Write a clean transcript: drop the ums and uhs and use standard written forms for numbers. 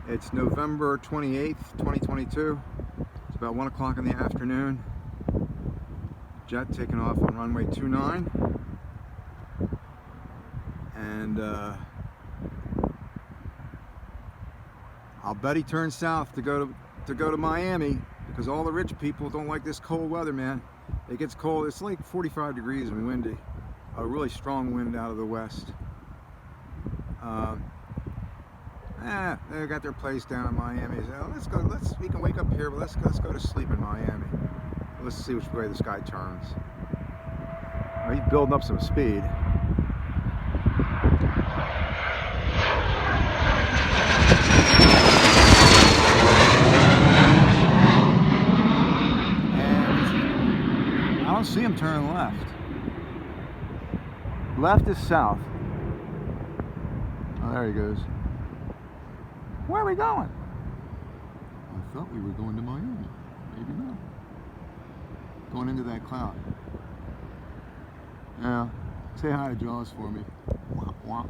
It's November 28th, 2022. It's about 1 o'clock in the afternoon. Jet taking off on runway 29. And I'll bet he turns south to go to Miami, because all the rich people don't like this cold weather, man. It gets cold. It's like 45 degrees and windy. A really strong wind out of the west. They got their place down in Miami. So let's go. We can wake up here, but let's go to sleep in Miami. Let's see which way this guy turns. Oh, he's building up some speed. And I don't see him turning left. Left is south. Oh, there he goes. Where are we going? I thought we were going to Miami. Maybe not. Going into that cloud. Yeah. Say hi to Jaws for me. Wah, wah.